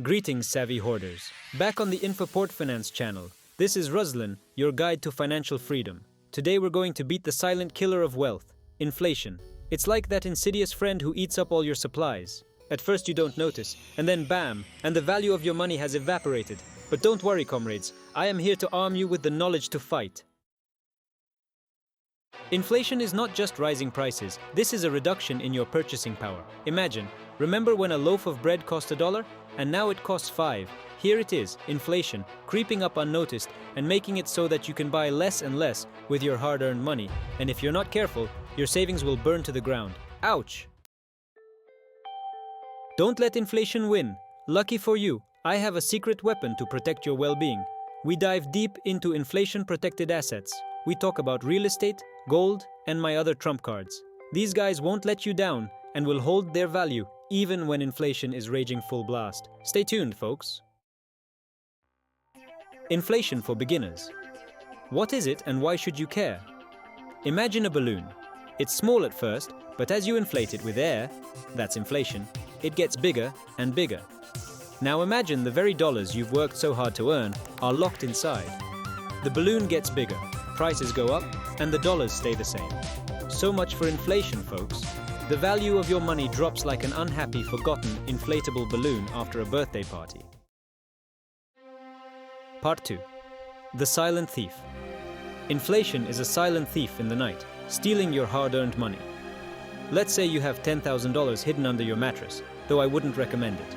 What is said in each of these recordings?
Greetings, savvy hoarders. Back on the INFAPORTFINANCE channel. This is Ruslan, your guide to financial freedom. Today we're going to beat the silent killer of wealth, inflation. It's like that insidious friend who eats up all your supplies. At first you don't notice, and then bam, and the value of your money has evaporated. But don't worry, comrades. I am here to arm you with the knowledge to fight. Inflation is not just rising prices. This is a reduction in your purchasing power. Imagine, remember when a loaf of bread cost $1 and now it costs $5? Here it is, inflation, creeping up unnoticed and making it so that you can buy less and less with your hard-earned money. And if you're not careful, your savings will burn to the ground. Ouch! Don't let inflation win. Lucky for you, I have a secret weapon to protect your well-being. We dive deep into inflation-protected assets. We talk about real estate, gold, and my other trump cards. These guys won't let you down and will hold their value even when inflation is raging full blast. Stay tuned, folks. Inflation for beginners. What is it and why should you care? Imagine a balloon. It's small at first, but as you inflate it with air, that's inflation, it gets bigger and bigger. Now imagine the very dollars you've worked so hard to earn are locked inside. The balloon gets bigger, prices go up, and the dollars stay the same. So much for inflation, folks. The value of your money drops like an unhappy, forgotten, inflatable balloon after a birthday party. Part 2. The Silent Thief. Inflation is a silent thief in the night, stealing your hard-earned money. Let's say you have $10,000 hidden under your mattress, though I wouldn't recommend it.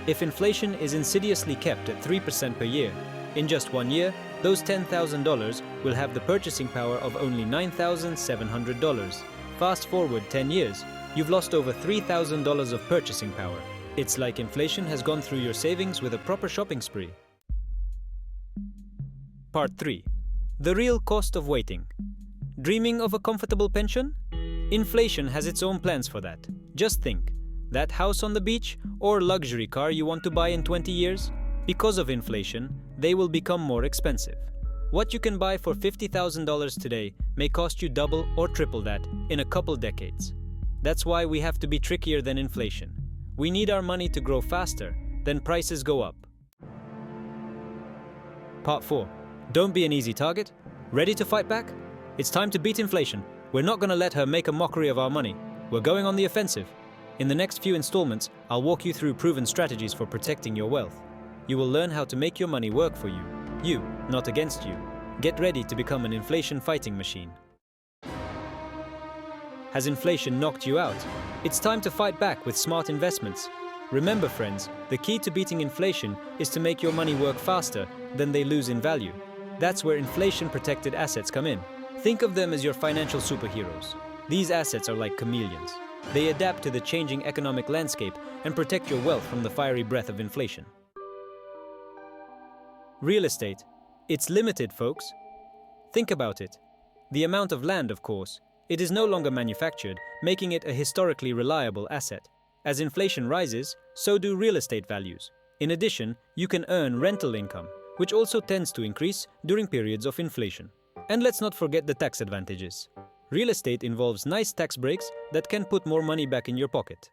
If inflation is insidiously kept at 3% per year, in just 1 year, those $10,000 will have the purchasing power of only $9,700. Fast forward 10 years, you've lost over $3,000 of purchasing power. It's like inflation has gone through your savings with a proper shopping spree. Part 3. The real cost of waiting. Dreaming of a comfortable pension? Inflation has its own plans for that. Just think, that house on the beach or luxury car you want to buy in 20 years? Because of inflation, they will become more expensive. What you can buy for $50,000 today may cost you double or triple that in a couple decades. That's why we have to be trickier than inflation. We need our money to grow faster, then prices go up. Part 4. Don't be an easy target. Ready to fight back? It's time to beat inflation. We're not going to let her make a mockery of our money. We're going on the offensive. In the next few installments, I'll walk you through proven strategies for protecting your wealth. You will learn how to make your money work for you. You, not against you. Get ready to become an inflation fighting machine. Has inflation knocked you out? It's time to fight back with smart investments. Remember, friends, the key to beating inflation is to make your money work faster than they lose in value. That's where inflation-protected assets come in. Think of them as your financial superheroes. These assets are like chameleons. They adapt to the changing economic landscape and protect your wealth from the fiery breath of inflation. Real estate. It's limited, folks. Think about it. The amount of land, of course. It is no longer manufactured, making it a historically reliable asset. As inflation rises, so do real estate values. In addition, you can earn rental income, which also tends to increase during periods of inflation. And let's not forget the tax advantages. Real estate involves nice tax breaks that can put more money back in your pocket.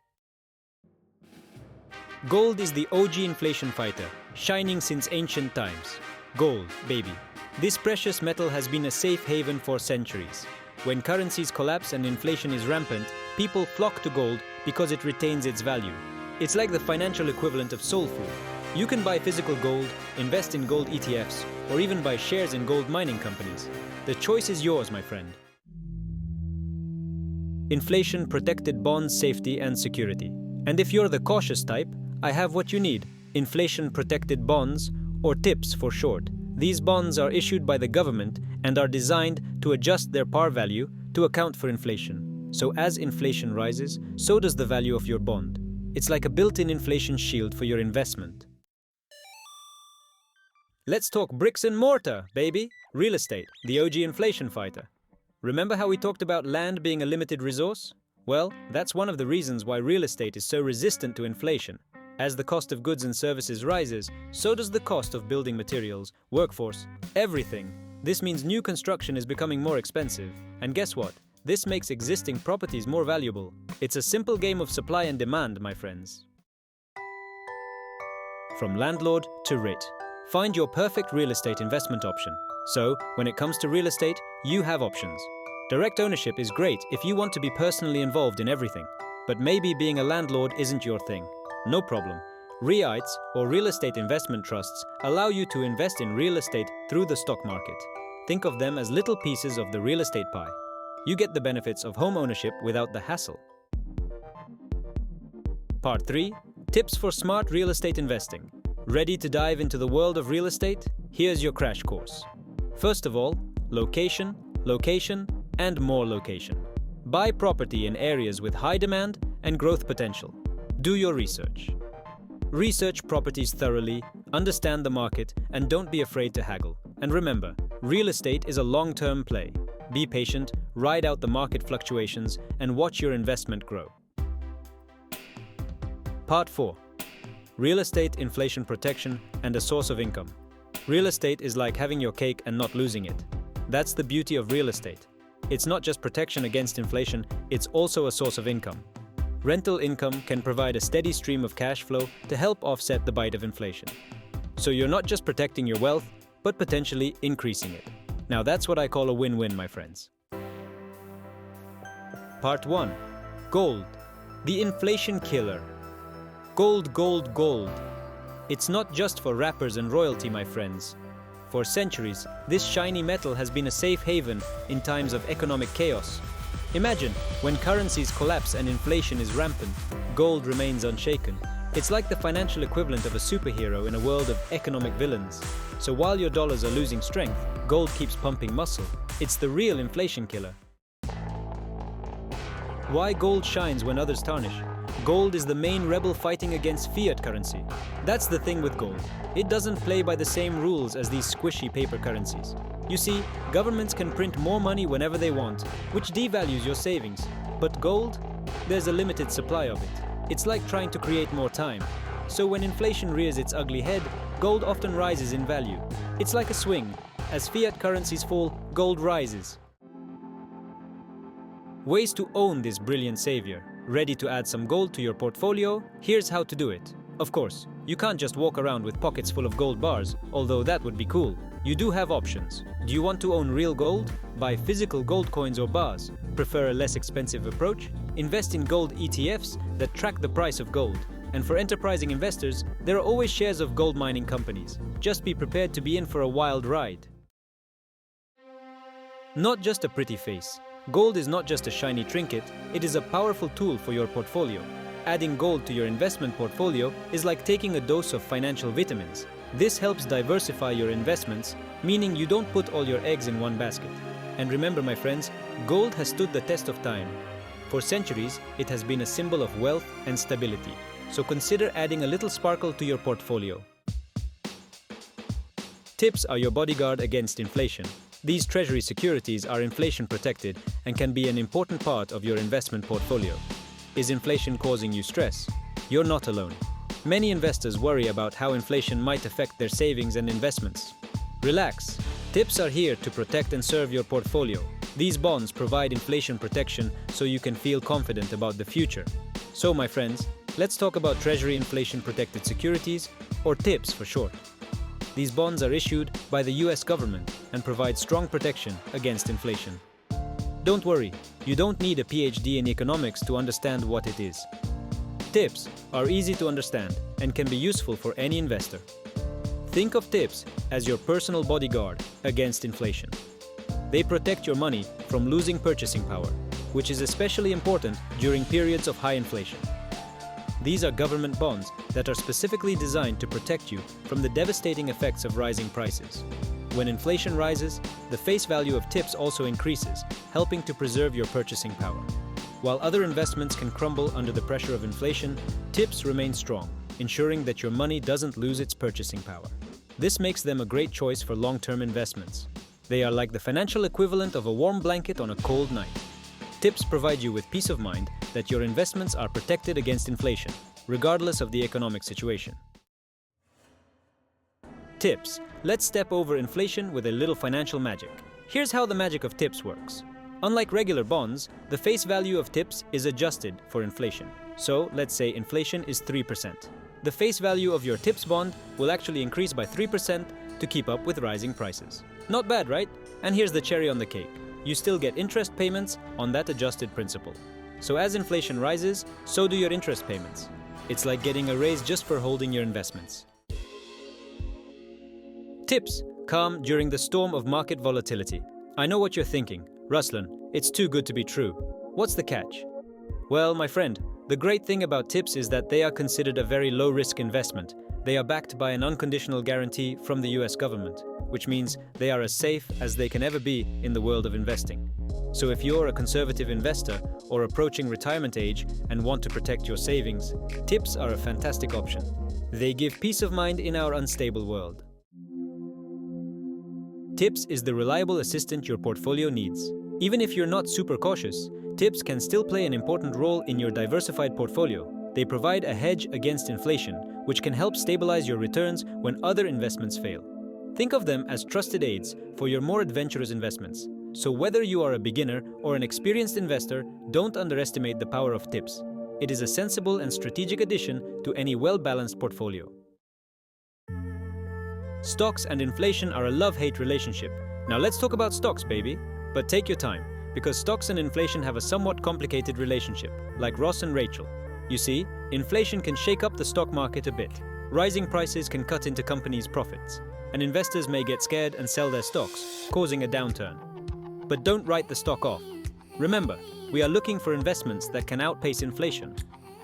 Gold is the OG inflation fighter, shining since ancient times. Gold, baby. This precious metal has been a safe haven for centuries. When currencies collapse and inflation is rampant, people flock to gold because it retains its value. It's like the financial equivalent of soul food. You can buy physical gold, invest in gold ETFs, or even buy shares in gold mining companies. The choice is yours, my friend. Inflation-protected bonds, safety and security. And if you're the cautious type, I have what you need. Inflation-protected bonds, or TIPS for short. These bonds are issued by the government and are designed to adjust their par value to account for inflation. So as inflation rises, so does the value of your bond. It's like a built-in inflation shield for your investment. Let's talk bricks and mortar, baby. Real estate, the OG inflation fighter. Remember how we talked about land being a limited resource? Well, that's one of the reasons why real estate is so resistant to inflation. As the cost of goods and services rises, so does the cost of building materials, workforce, everything. This means new construction is becoming more expensive. And guess what? This makes existing properties more valuable. It's a simple game of supply and demand, my friends. from landlord to REIT. Find your perfect real estate investment option. So, when it comes to real estate, you have options. Direct ownership is great if you want to be personally involved in everything. But maybe being a landlord isn't your thing. No problem. REITs, or real estate investment trusts, allow you to invest in real estate through the stock market. Think of them as little pieces of the real estate pie. You get the benefits of home ownership without the hassle. Part 3. Tips for smart real estate investing. Ready to dive into the world of real estate? Here's your crash course. First of all, location, location, and more location. Buy property in areas with high demand and growth potential. Do your research. Research properties thoroughly, understand the market, and don't be afraid to haggle. And remember, real estate is a long-term play. Be patient, ride out the market fluctuations, and watch your investment grow. Part 4. Real estate inflation protection and a source of income. Real estate is like having your cake and not losing it. That's the beauty of real estate. It's not just protection against inflation, it's also a source of income. Rental income can provide a steady stream of cash flow to help offset the bite of inflation. So you're not just protecting your wealth, but potentially increasing it. Now that's what I call a win-win, my friends. Part 1. Gold. The inflation killer. Gold, gold, gold. It's not just for rappers and royalty, my friends. For centuries, this shiny metal has been a safe haven in times of economic chaos. Imagine, when currencies collapse and inflation is rampant, gold remains unshaken. It's like the financial equivalent of a superhero in a world of economic villains. So while your dollars are losing strength, gold keeps pumping muscle. It's the real inflation killer. Why gold shines when others tarnish? Gold is the main rebel fighting against fiat currency. That's the thing with gold. It doesn't play by the same rules as these squishy paper currencies. You see, governments can print more money whenever they want, which devalues your savings. But gold? There's a limited supply of it. It's like trying to create more time. So when inflation rears its ugly head, gold often rises in value. It's like a swing. As fiat currencies fall, gold rises. Ways to own this brilliant savior. Ready to add some gold to your portfolio? Here's how to do it. Of course, you can't just walk around with pockets full of gold bars, although that would be cool. You do have options. Do you want to own real gold? Buy physical gold coins or bars. Prefer a less expensive approach? Invest in gold ETFs that track the price of gold. And for enterprising investors, there are always shares of gold mining companies. Just be prepared to be in for a wild ride. Not just a pretty face. Gold is not just a shiny trinket, it is a powerful tool for your portfolio. Adding gold to your investment portfolio is like taking a dose of financial vitamins. This helps diversify your investments, meaning you don't put all your eggs in one basket. And remember, my friends, gold has stood the test of time. For centuries, it has been a symbol of wealth and stability. So consider adding a little sparkle to your portfolio. Tips are your bodyguard against inflation. These treasury securities are inflation protected and can be an important part of your investment portfolio. Is inflation causing you stress? You're not alone. Many investors worry about how inflation might affect their savings and investments. Relax. Tips are here to protect and serve your portfolio. These bonds provide inflation protection so you can feel confident about the future. So, my friends, let's talk about treasury inflation protected securities, or TIPS for short. These bonds are issued by the US government and provide strong protection against inflation. Don't worry, you don't need a PhD in economics to understand what it is. TIPS are easy to understand and can be useful for any investor. Think of TIPS as your personal bodyguard against inflation. They protect your money from losing purchasing power, which is especially important during periods of high inflation. These are government bonds that are specifically designed to protect you from the devastating effects of rising prices. When inflation rises, the face value of TIPS also increases, helping to preserve your purchasing power. While other investments can crumble under the pressure of inflation, TIPS remain strong, ensuring that your money doesn't lose its purchasing power. This makes them a great choice for long-term investments. They are like the financial equivalent of a warm blanket on a cold night. TIPS provide you with peace of mind that your investments are protected against inflation, regardless of the economic situation. TIPS. Let's step over inflation with a little financial magic. Here's how the magic of TIPS works. Unlike regular bonds, the face value of TIPS is adjusted for inflation. So, let's say inflation is 3%. the face value of your TIPS bond will actually increase by 3% to keep up with rising prices. Not bad, right? And here's the cherry on the cake. You still get interest payments on that adjusted principal. So as inflation rises, so do your interest payments. It's like getting a raise just for holding your investments. Tips: calm during the storm of market volatility. I know what you're thinking. Ruslan, it's too good to be true. What's the catch? Well, my friend, the great thing about tips is that they are considered a very low-risk investment. They are backed by an unconditional guarantee from the US government, which means they are as safe as they can ever be in the world of investing. So if you're a conservative investor or approaching retirement age and want to protect your savings, tips are a fantastic option. They give peace of mind in our unstable world. Tips is the reliable assistant your portfolio needs. Even if you're not super cautious, tips can still play an important role in your diversified portfolio. They provide a hedge against inflation, which can help stabilize your returns when other investments fail. Think of them as trusted aids for your more adventurous investments. So whether you are a beginner or an experienced investor, don't underestimate the power of tips. It is a sensible and strategic addition to any well-balanced portfolio. Stocks and inflation are a love-hate relationship. Now let's talk about stocks, baby. But take your time, because stocks and inflation have a somewhat complicated relationship, like Ross and Rachel. You see, inflation can shake up the stock market a bit. Rising prices can cut into companies' profits, and investors may get scared and sell their stocks, causing a downturn. But don't write the stock off. Remember, we are looking for investments that can outpace inflation,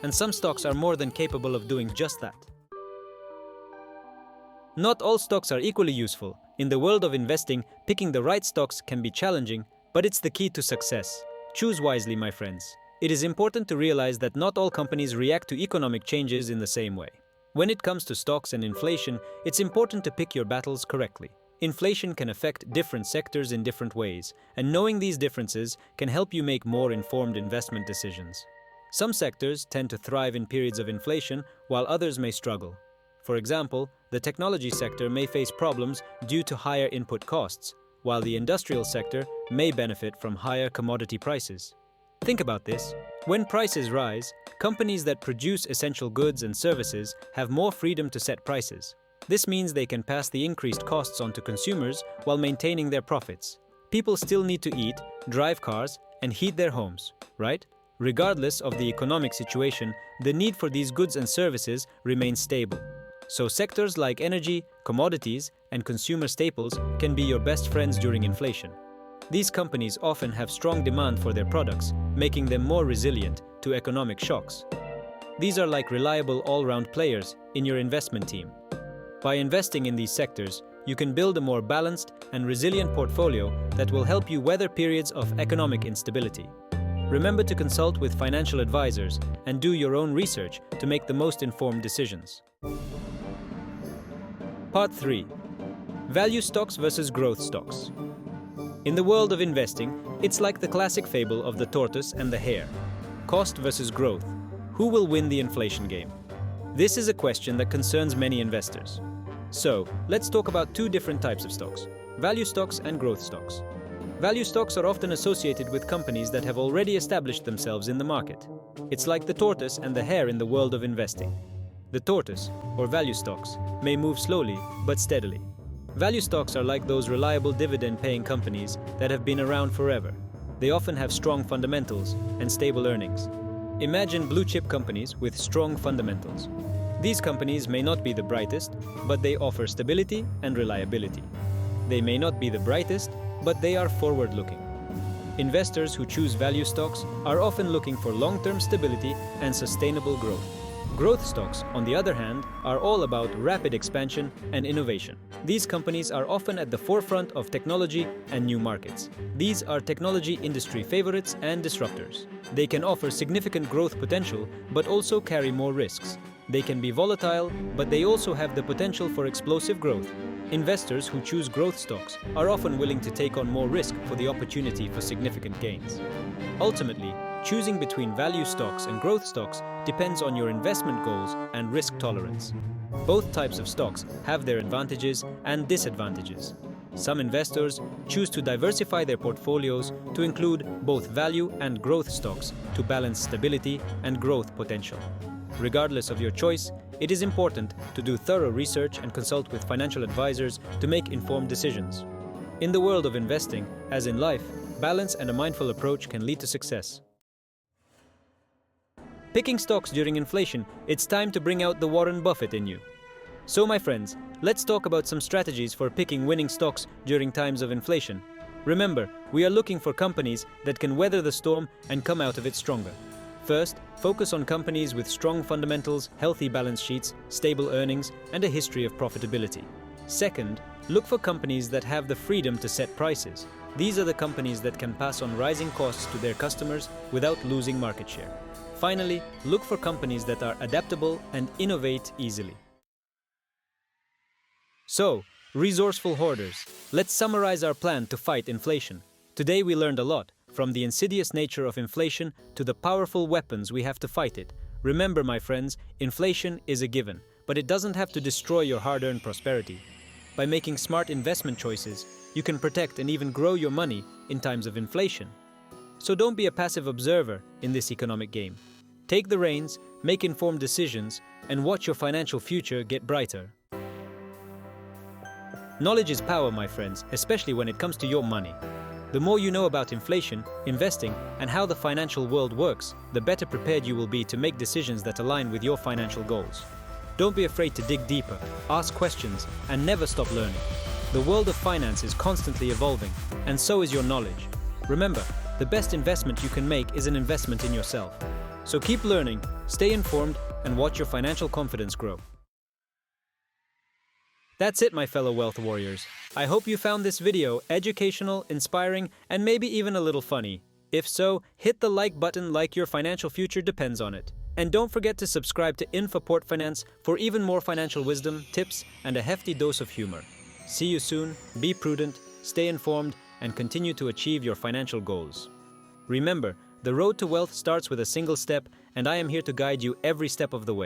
and some stocks are more than capable of doing just that. Not all stocks are equally useful. In the world of investing, picking the right stocks can be challenging, but it's the key to success. Choose wisely, my friends. It is important to realize that not all companies react to economic changes in the same way. When it comes to stocks and inflation, it's important to pick your battles correctly. Inflation can affect different sectors in different ways, and knowing these differences can help you make more informed investment decisions. Some sectors tend to thrive in periods of inflation, while others may struggle. For example, the technology sector may face problems due to higher input costs, while the industrial sector may benefit from higher commodity prices. Think about this. When prices rise, companies that produce essential goods and services have more freedom to set prices. This means they can pass the increased costs on to consumers while maintaining their profits. People still need to eat, drive cars, and heat their homes, right? Regardless of the economic situation, the need for these goods and services remains stable. So sectors like energy, commodities, and consumer staples can be your best friends during inflation. These companies often have strong demand for their products, making them more resilient to economic shocks. These are like reliable all-round players in your investment team. By investing in these sectors, you can build a more balanced and resilient portfolio that will help you weather periods of economic instability. Remember to consult with financial advisors and do your own research to make the most informed decisions. Part 3. Value stocks versus growth stocks. In the world of investing, it's like the classic fable of the tortoise and the hare. Cost versus growth. Who will win the inflation game? This is a question that concerns many investors. So, let's talk about two different types of stocks: value stocks and growth stocks. Value stocks are often associated with companies that have already established themselves in the market. It's like the tortoise and the hare in the world of investing. The tortoise, or value stocks, may move slowly but steadily. Value stocks are like those reliable dividend-paying companies that have been around forever. They often have strong fundamentals and stable earnings. Imagine blue-chip companies with strong fundamentals. These companies may not be the brightest, but they offer stability and reliability. They may not be the brightest, but they are forward-looking. Investors who choose value stocks are often looking for long-term stability and sustainable growth. Growth stocks, on the other hand, are all about rapid expansion and innovation. These companies are often at the forefront of technology and new markets. These are technology industry favorites and disruptors. They can offer significant growth potential, but also carry more risks. They can be volatile, but they also have the potential for explosive growth. Investors who choose growth stocks are often willing to take on more risk for the opportunity for significant gains. Ultimately, choosing between value stocks and growth stocks depends on your investment goals and risk tolerance. Both types of stocks have their advantages and disadvantages. Some investors choose to diversify their portfolios to include both value and growth stocks to balance stability and growth potential. Regardless of your choice, it is important to do thorough research and consult with financial advisors to make informed decisions. In the world of investing, as in life, balance and a mindful approach can lead to success. Picking stocks during inflation, it's time to bring out the Warren Buffett in you. So my friends, let's talk about some strategies for picking winning stocks during times of inflation. Remember, we are looking for companies that can weather the storm and come out of it stronger. First, focus on companies with strong fundamentals, healthy balance sheets, stable earnings, and a history of profitability. Second, look for companies that have the freedom to set prices. These are the companies that can pass on rising costs to their customers without losing market share. Finally, look for companies that are adaptable and innovate easily. So, resourceful hoarders, let's summarize our plan to fight inflation. Today we learned a lot, from the insidious nature of inflation to the powerful weapons we have to fight it. Remember, my friends, inflation is a given, but it doesn't have to destroy your hard-earned prosperity. By making smart investment choices, you can protect and even grow your money in times of inflation. So don't be a passive observer in this economic game. Take the reins, make informed decisions, and watch your financial future get brighter. Knowledge is power, my friends, especially when it comes to your money. The more you know about inflation, investing, and how the financial world works, the better prepared you will be to make decisions that align with your financial goals. Don't be afraid to dig deeper, ask questions, and never stop learning. The world of finance is constantly evolving, and so is your knowledge. Remember, the best investment you can make is an investment in yourself. So keep learning, stay informed, and watch your financial confidence grow. That's it, my fellow wealth warriors. I hope you found this video educational, inspiring, and maybe even a little funny. If so, hit the like button like your financial future depends on it. And don't forget to subscribe to INFAPORTFINANCE for even more financial wisdom, tips, and a hefty dose of humor. See you soon, be prudent, stay informed, and continue to achieve your financial goals. Remember, the road to wealth starts with a single step, and I am here to guide you every step of the way.